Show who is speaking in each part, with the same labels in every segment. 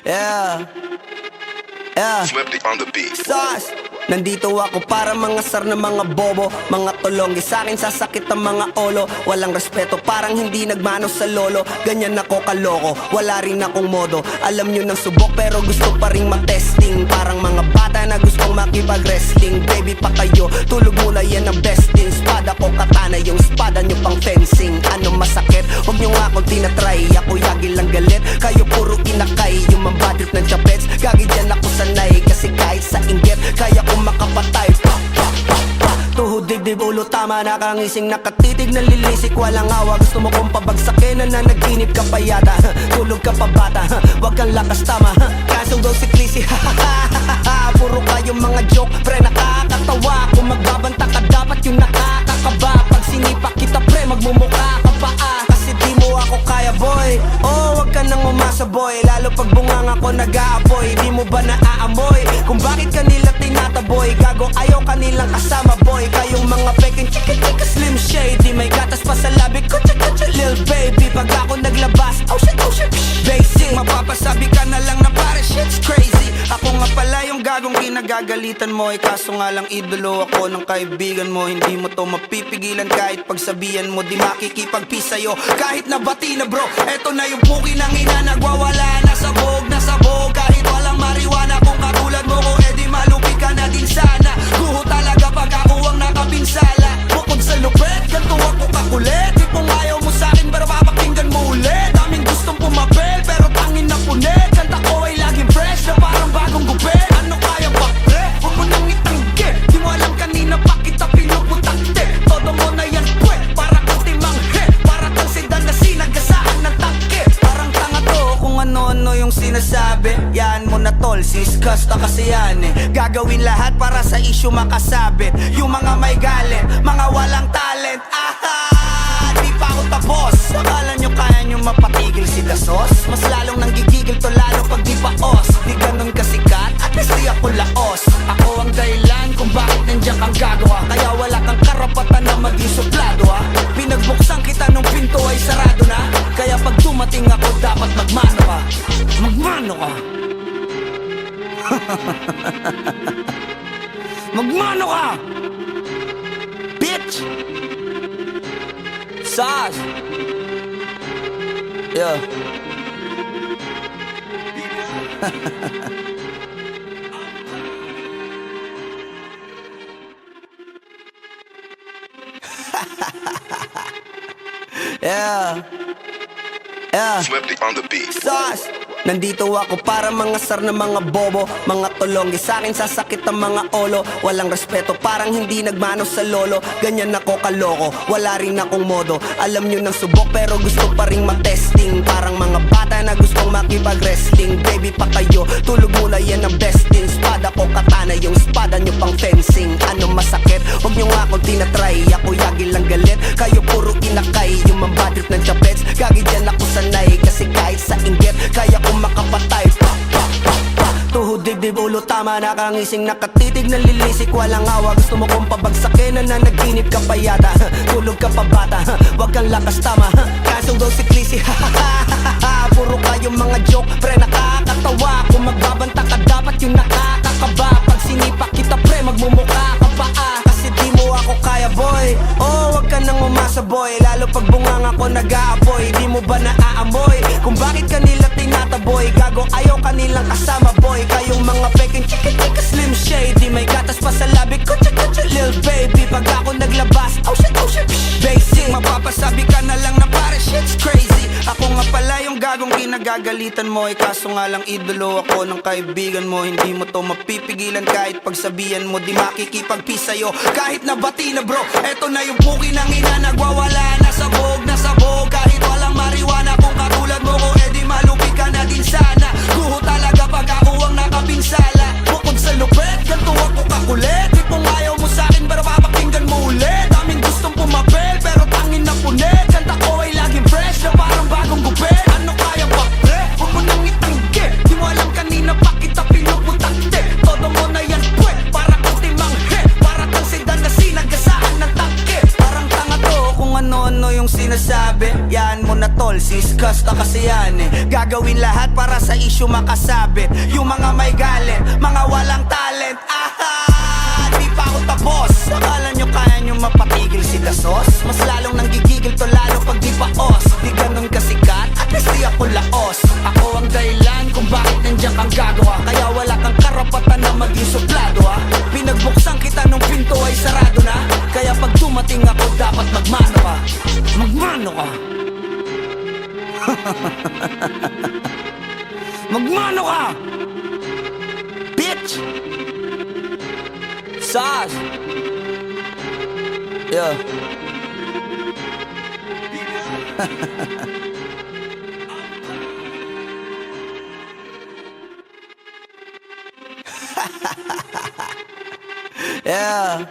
Speaker 1: Yeah. Yeah.
Speaker 2: Flipped on the beat.
Speaker 1: Sauce. Nandito ako para mangasar ng mga bobo, mga tulonggi sa'kin sasakit ang mga olo. Walang respeto, parang hindi nagmano sa lolo. Ganyan ako kaloko, wala rin akong modo. Alam nyo ng subok pero gusto pa rin matesting. Parang mga bata na gustong makipag-wrestling. Baby pa kayo, tulog muna yan ang besting. Spada ko katana, yung spada nyo pang fencing. Ano masakit? Huwag nyo nga akong tinatry. Ako yagi lang galit, kayo puro inakay. Yung mambadrip ng chapets, gagi dyan ako sanay. Kasi kahit sa inggit, kaya ko makapatay. Tuhod, dibdib, ulo, tama, nakangising, nakatitig, nalilisik, walang awa. Gusto mo kong pabagsakin, nananaginip ka pa yata. Tulog ka pa bata, wag kang lakas tama. Kasong daw si Clissy, puro kayong mga joke, pre, nakakatawa. Kung magbabanta ka, dapat yung nakakakaba. Pag sinipa kita, pre, magmumukha ka pa kasi di mo ako kaya, boy. Oh, wag ka nang umasa, boy. Lalo pag bungang ako nag-aapoy. Di mo ba naaamoy kung bakit kanila tinataboy? Gago, ayaw kanilang kasama, boy. Kayong mga peking chika-chika slim shady. May gatas pa sa labi ko, chika-chika lil baby. Pag ako naglabas, oh shit, basic. Mapapasabi ka na lang na pare, shit's crazy. Ako nga pala yung gagong kinagagalitan mo. Kaso nga lang idolo ako ng kaibigan mo. Hindi mo to mapipigilan kahit pagsabihan mo. Di makikipagpis sa'yo kahit nabati na bro. Eto na yung puki ng ina, nagwawala na sabog. Kahit walang marijuana, kung katulad mo ko, edi malupi ka na din sana. Guho talaga pag ako ang nakapinsala. Bukod sa lupet, ganito ako kakulit. Di kung ayaw mo sa'kin, pero papakinggan mo ulit. Daming gustong pumapel, pero tangin na punit. Kanta ko ay laging fresh, na parang bagong gupit. Ano kaya ba, pre? Huwag mo nang itanggi. Di mo alam kanina pa kita pinuputakte. Todo mo na yan, pwe, para kang timang hit. Para kang sedan na sinagasaan ng tangke. Parang tanga to kung ano-ano yung sinasabi. Yan mo na tol, siskasta kasi yan eh. Gagawin lahat para sa issue makasabit. Yung mga may galit, mga walang talent. Di pa ako tapos. Akala nyo kaya nyo mapatigil si Dasos? Mas lalong nanggigigil to lalo pag di paos. Di ganun kasikat, at least di ako laos. Ako ang dahilan kung bakit nandiyan kang gagawa. Kaya wala kang karapatan na maging suplado ha. Pinagbuksan kita nung pinto ay sarado na. Kaya pag dumating ako dapat magmano ka. Magmano ka. Magmano ka, bitch. Sauce. Yeah. Yeah. Yeah.
Speaker 2: Flipped on the beat.
Speaker 1: Sauce. Nandito ako para mangasar ng mga bobo, mga tulonggi sa'kin sasakit ang mga olo. Walang respeto, parang hindi nagmano sa lolo. Ganyan ako kaloko, wala rin akong modo. Alam nyo ng subok pero gusto pa rin matesting. Parang mga bata na gustong makipag-wrestling. Baby pa kayo, tulog muna yan ang besting. Spada ko katana, yung spada nyo pang fencing. Ano masakit? Huwag nyo nga akong tinatry. Ako yagi lang galit, kayo puro inakay. Yung mambadrip ng chapets, gagi dyan ako sanay. Kasi kahit sa inggit, kaya ko makapatay. Tuhod, dibdib, ulo, tama, nakangising, nakatitig, nalilisik, walang awa. Gusto mo kong pabagsakin, nananaginip ka pa yata. Tulog ka pa bata, wag kang lakas tama. Kasong daw si Clissy, puro kayong mga joke, pre, nakakatawa. Kung magbabanta ka, dapat yung nakakakaba. Pag sinipa kita, pre, magmumukha ka pa kasi di mo ako kaya, boy. Oh, wag ka nang umasa, boy. Lalo pag bungang ako nag-aapoy. Di mo ba naaamoy kung bakit kanila tinataboy? Gago, ayaw kanilang kasama, boy. Kayong mga peking chika-chika slim shady. May gatas pa sa labi ko, chika-chika lil baby. Pag ako naglabas, oh shit, basic. Mapapasabi ka na lang na pare, shit's crazy. Ako nga pala yung gagong kinagagalitan mo. Kaso nga lang idolo ako ng kaibigan mo. Hindi mo to mapipigilan kahit pagsabihan mo. Di makikipagpis sa'yo kahit nabati na bro. Eto na yung puki ng ina, nagwawala na sabog. Kahit walang marijuana, kung katulad mo ko, edi malupi ka na din sana. Guho talaga pag ako ang nakapinsala. Bukod sa lupet, ganito ako kakulit. Di kung ayaw mo sa'kin, pero papakinggan mo ulit. Daming gustong pumapel, pero tangin na punit. Kanta ko ay laging fresh, na parang bagong gupit. Ano kaya ba, pre? Huwag mo nang itanggi. Di mo alam kanina pa kita pinuputakte. Todo mo na yan, pwe, para kang timang hit. Para kang sedan na sinagasaan ng tangke. Parang tanga to kung ano-ano sinasabi? Yan mo na tol, siskasta kasi yan Gagawin lahat para sa issue makasabit Yung mga may galit, mga walang talent di pa ako tapos Akala nyo kaya nyo mapatigil si Dasos? Mas lalong nanggigigil to lalo pag di paos Di ganun kasikat, at least di ako laos Ako ang dahilan kung bakit nandiyan kang gagawa Kaya wala kang karapatan na maging suplado Pinagbuksan kita nung pinto ay sarado na Kaya pag dumating ako dapat magmano ka Magmano ka Magmano ka Bitch Sas Yeah Yeah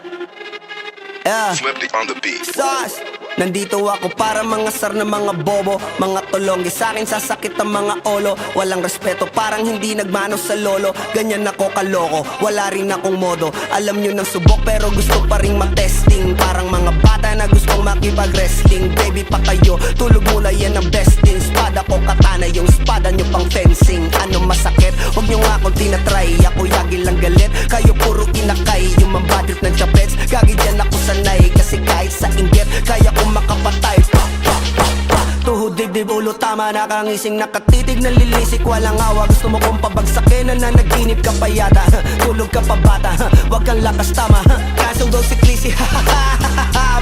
Speaker 1: Yeah
Speaker 2: Flippy on the beat.
Speaker 1: Sauce Nandito ako para mga sar na mga bobo Mga tulonggi sa'kin sasakit ang mga olo Walang respeto parang hindi nagmano sa lolo Ganyan ako kaloko, wala rin akong modo Alam nyo ng subok pero gusto pa rin matesting Parang mga bata na gustong makipag-wrestling Baby pa kayo, tulog muna yan ang besting Spada ko katana, yung spada nyo pang fencing Ano masakit? Huwag nyo nga akong tinatry Ako yagi lang galit, kayo puro inakay Yung mambadrip ng chapets, gagi dyan ako sanay Kasi kahit sa inggit, kaya ko makapatay Tuhod, dibdib, ulo, tama Nakangising, nakatitig, nalilisik Walang awa, gusto mo kong pabagsakin Na nanaginip ka pa yata Tulog ka pa bata, wag kang lakas tama Kasong daw si Clissy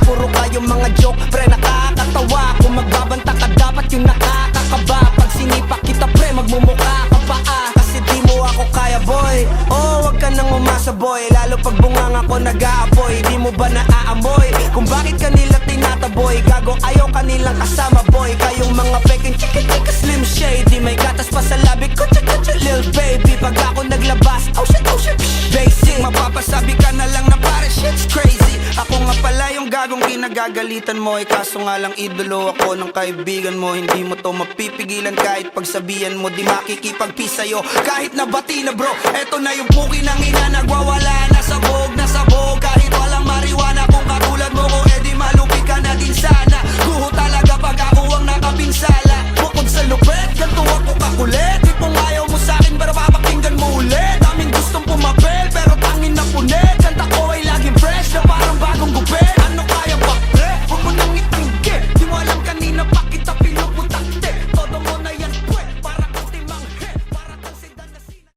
Speaker 1: Puro kayong mga joke, pre nakakatawa Kung magbabanta ka dapat yung nakakakaba Pag sinipa kita pre, magmumukha ka pa Kasi di mo ako kaya boy Oh, wag ka nang umasa boy Lalo pag bungang ako nag-aapoy Di mo ba naaamoy Kung bakit kanila tinataboy Gago ayaw kanilang kasama boy Kayong mga peking chika-chika slim shady May gatas pa sa labi ko chika-chika lil baby Pag ako naglabas oh shit Basic Mapapasabi ka na lang na pare shit's crazy Ako nga pala yung gagong kinagagalitan mo Kaso nga lang idolo ako ng kaibigan mo Hindi mo to mapipigilan kahit pagsabihan mo Di makikipagpi sa'yo kahit nabati na bro Eto na yung puki ng ina nagwawala Nasabog